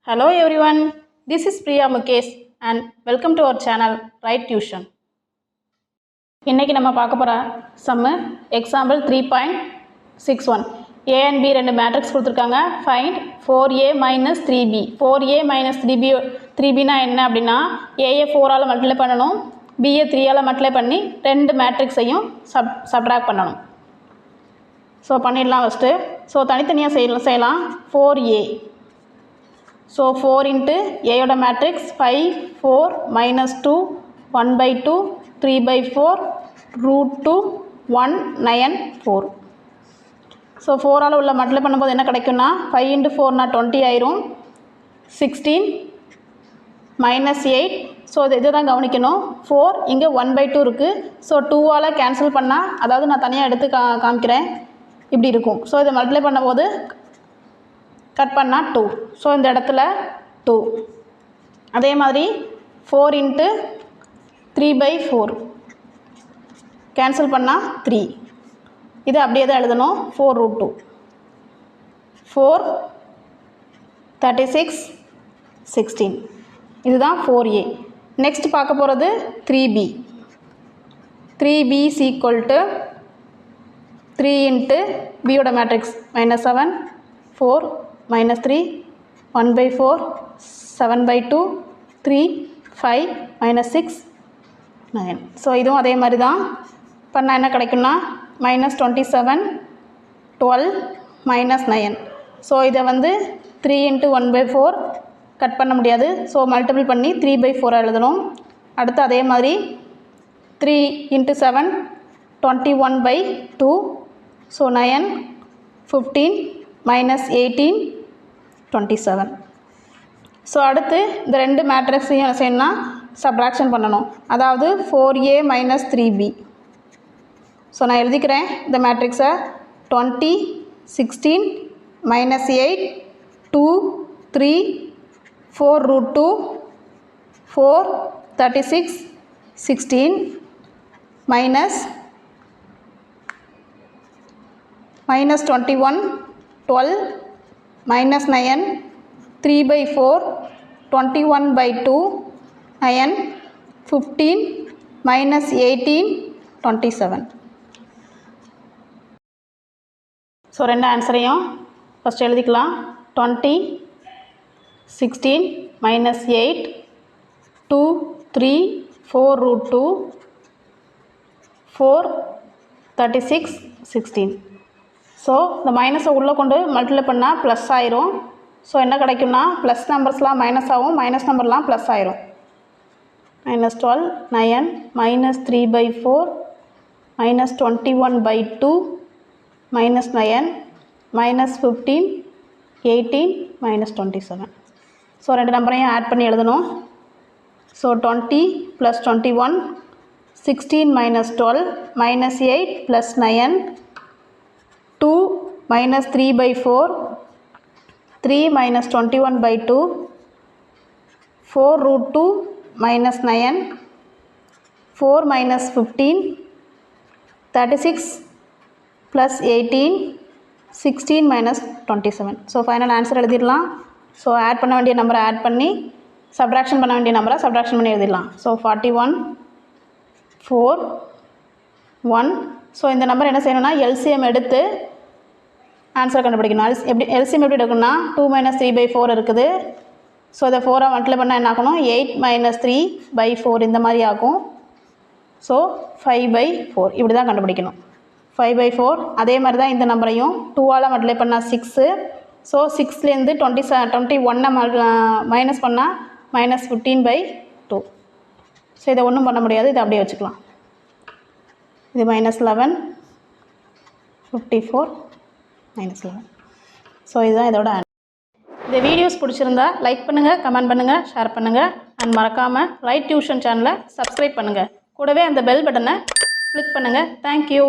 Hello everyone, this is Priya Mukesh and welcome to our channel Right Tuition. இன்னைக்கு நம்ம பார்க்க போற some example 3.61 a and b ரெண்டு matrix கொடுத்திருக்காங்க. find 4a minus 3b. 4a minus 3b னா என்ன அப்படினா a ஐ 4 ஆல மல்டிப்ளை பண்ணனும், b ஐ 3 ஆல மல்டிப்ளை பண்ணி ரெண்டு மேட்ரிக்ஸையும் சப்ட்ராக்ட் பண்ணனும். சோ பண்ணிடலாம் ஃபர்ஸ்ட். சோ தனித்தனியா செய்யலாம். 4a. So 4 into a oda matrix 5, 4, minus 2, 1 by 2, 3 by 4, root 2, 1, 9, 4. So 4 ஆல உள்ள மல்டிப்ளை பண்ணும்போது என்ன கிடைக்கும்னா 5 into 4 னா 20 ஆயிரும். 16 minus 8. ஸோ இதுதான் கவனிக்கணும். 4 இங்கே 1 by 2 இருக்குது. ஸோ 2 ஆல் கேன்சல் பண்ணால், அதாவது நான் தனியாக எடுத்து காமிக்கிறேன், இப்படி இருக்கும். ஸோ இதை மல்டிப்ளை பண்ணும்போது கட் பண்ணால் 2. ஸோ இந்த இடத்துல 2. அதே மாதிரி 4 இன்ட்டு 3 by 4 கேன்சல் பண்ணால் 3. இது அப்படியே தான் எழுதணும். 4 root 2. 4, 36, 16. இதுதான் 4a. நெக்ஸ்ட் பார்க்க போகிறது 3b. 3b is equal to 3 into b ஓட matrix -7, 4, minus 3, 1 by 4, 7 by 2, 3, 5, minus 6, 9. So இதுவும் அதே மாதிரி தான் பண்ணால் என்ன கிடைக்கும்னா -27, 12, minus 9. ஸோ இதை வந்து 3 into 1 by 4 கட் பண்ண முடியாது. ஸோ மல்டிபிள் பண்ணி 3 by 4 எழுதணும். அடுத்து அதே மாதிரி 3 into 7, 21 by 2. So 9, 15, minus 18, 27. So அடுத்து இந்த ரெண்டு மேட்ரிக்ஸையும் என்ன செய்யணும்னா சப்ட்ராக்ஷன் பண்ணணும். அதாவது 4a minus 3b. ஸோ நான் எழுதிக்கிறேன் இந்த மேட்ரிக்ஸை. 20, 16, minus 8, 2, 3, 4 root 2, 4, 36, 16, minus 21, 12, minus 9, 3 by 4, 21 by 2, 9, 15, minus 18, 27. So ரெண்டு ஆன்சரையும் ஃபஸ்ட் எழுதிக்கலாம். 20, 16, minus 8, 2, 3, 4 root 2, 4, 36, 16. ஸோ இந்த மைனஸை உள்ளே கொண்டு மல்டிப்ளை பண்ணால் ப்ளஸ் ஆயிரும். ஸோ என்ன கிடைக்கும்னா ப்ளஸ் நம்பர்ஸ்லாம் மைனஸ் ஆகும், மைனஸ் நம்பர்லாம் ப்ளஸ் ஆயிரும். -12, 9, minus 3 by 4, minus 21 by 2, minus 9, minus 15, 18, minus 27. So ரெண்டு நம்பரையும் ஆட் பண்ணி எழுதணும். So 20 plus 21, 16 minus 12, minus 8 plus 9, 2 minus 3 by 4, 3 minus 21 by 2, 4 root 2 minus 9, 4 minus 15, 36 plus 18, 16 minus 27. So final answer எழுதிடலாம். ஸோ ஆட் பண்ண வேண்டிய நம்பரை ஆட் பண்ணி, சப்ட்ராக்ஷன் பண்ண வேண்டிய நம்பரை சப்ட்ராக்ஷன் பண்ணி எழுதிடலாம். ஸோ 41, 4, 1. ஸோ இந்த நம்பர் என்ன செய்யணும்னா எல்சிஎம் எடுத்து ஆன்சர் கண்டுபிடிக்கணும். எல்சிஎம் எப்படி எடுக்கணும்னா 2 minus 3 by 4 இருக்குது. ஸோ இதை 4 மல்டிப்ளை பண்ணால் என்ன ஆகணும் 8 minus 3 by 4 இந்த மாதிரி ஆகும். ஸோ 5 by 4 இப்படி தான் கண்டுபிடிக்கணும். 5 by 4. அதே மாதிரி தான் இந்த நம்பரையும் 2 ஆல் மல்டிப்ளை பண்ணால் 6. ஸோ 6லேருந்து 21 மைனஸ் பண்ணால் -15 by 2. ஸோ இதை ஒன்றும் பண்ண முடியாது, இதை அப்படியே வச்சுக்கலாம். இது -11, 54, -11. ஸோ இதுதான் இதோட ஆன்சர். இந்த வீடியோஸ் பிடிச்சிருந்தா லைக் பண்ணுங்கள், கமெண்ட் பண்ணுங்கள், ஷேர் பண்ணுங்கள் அண்ட் மறக்காமல் ரைட் டியூஷன் சேனலை சப்ஸ்கிரைப் பண்ணுங்கள். கூடவே அந்த பெல் பட்டனை கிளிக் பண்ணுங்கள். தேங்க்யூ.